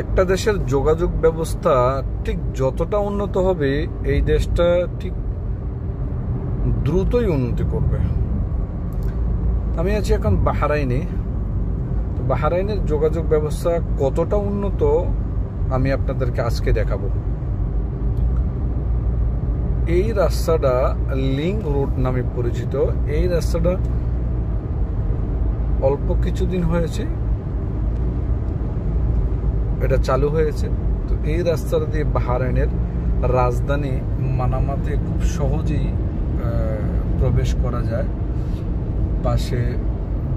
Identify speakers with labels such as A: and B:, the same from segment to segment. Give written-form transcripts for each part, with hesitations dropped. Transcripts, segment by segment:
A: একটা দেশের যোগাযোগ ব্যবস্থা ঠিক যতটা উন্নত হবে এই দেশটা ঠিক দ্রুতই উন্নতি করবে। আমি আছি এখন বাহরাইনে। বাহরাইনের যোগাযোগ ব্যবস্থা কতটা উন্নত আমি আপনাদেরকে আজকে দেখাবো। এই রাস্তাটা লিংক রোড নামে পরিচিত। এই রাস্তাটা অল্প কিছুদিন হয়েছে এটা চালু হয়েছে। তো এই রাস্তাটা দিয়ে বাহরাইনের রাজধানী মানামাতে খুব সহজেই প্রবেশ করা যায়। পাশে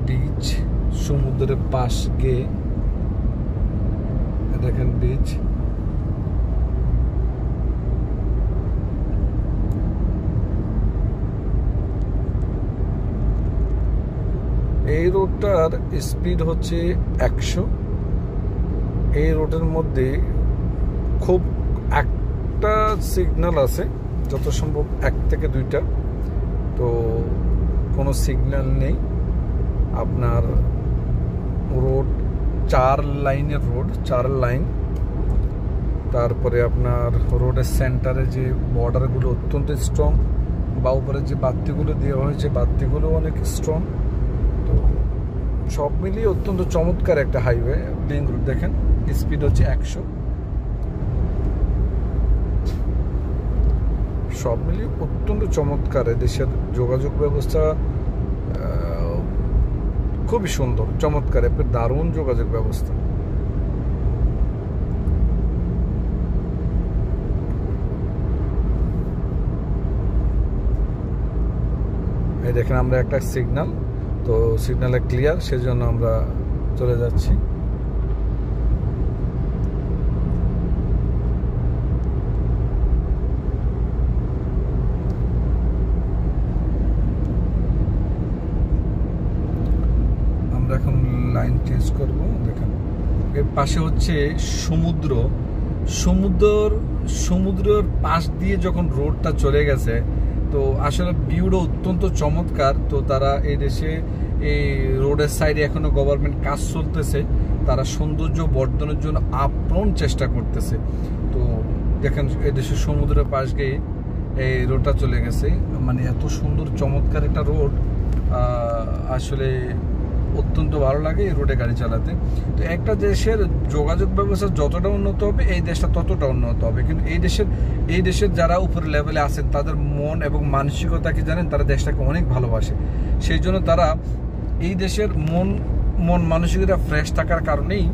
A: বিচ, সমুদ্রের পাশ গিয়ে দেখেন বিচ। এই রোডটার স্পিড হচ্ছে 100। এই রোডের মধ্যে খুব একটা সিগন্যাল আছে, যত সম্ভব 1 থেকে 2টা। তো কোনো সিগন্যাল নেই। আপনার রোড 4 লাইনের রোড, 4 লাইন। তারপরে আপনার রোডের সেন্টারে যে বর্ডারগুলো অত্যন্ত স্ট্রং, বা উপরে যে বাতিগুলো দেওয়া হয়েছে বাতিগুলো অনেক স্ট্রং। তো সব মিলিয়ে অত্যন্ত চমৎকার একটা হাইওয়ে লিংক রোড। দেখেন স্পিড হচ্ছে 100। সব মিলিয়ে অত্যন্ত চমৎকার। দেশের যোগাযোগ ব্যবস্থা খুবই সুন্দর, চমৎকার, একটা দারুণ যোগাযোগ ব্যবস্থা। এই দেখেন আমরা একটা সিগন্যাল, তো সিগন্যালে ক্লিয়ার, সেজন্য আমরা চলে যাচ্ছি। আমরা এখন লাইন চেঞ্জ করব। দেখেন এর পাশে হচ্ছে সমুদ্র। সমুদ্রের পাশ দিয়ে যখন রোডটা চলে গেছে, তো আসলে ভিউটা অত্যন্ত চমৎকার। তো তারা এই দেশে এই রোডের সাইডে এখনো গভর্নমেন্ট কাজ চলতেছে, তারা সৌন্দর্য বর্ধনের জন্য আপ্রাণ চেষ্টা করতেছে। তো দেখেন এই দেশের সমুদ্রের পাশ গিয়ে এই রোডটা চলে গেছে, মানে এত সুন্দর চমৎকার একটা রোড, আসলে অত্যন্ত ভালো লাগে এই রোডে গাড়ি চালাতে। তো একটা দেশের যোগাযোগ ব্যবস্থা যতটা উন্নত হবে এই দেশটা ততটা উন্নত হবে। কিন্তু এই দেশের যারা উপরের লেভেলে আছেন তাদের মন এবং মানসিকতা কি জানেন, তারা দেশটাকে অনেক ভালোবাসে। সেই জন্য তারা এই দেশের মন মানসিকতা ফ্রেশ থাকার কারণেই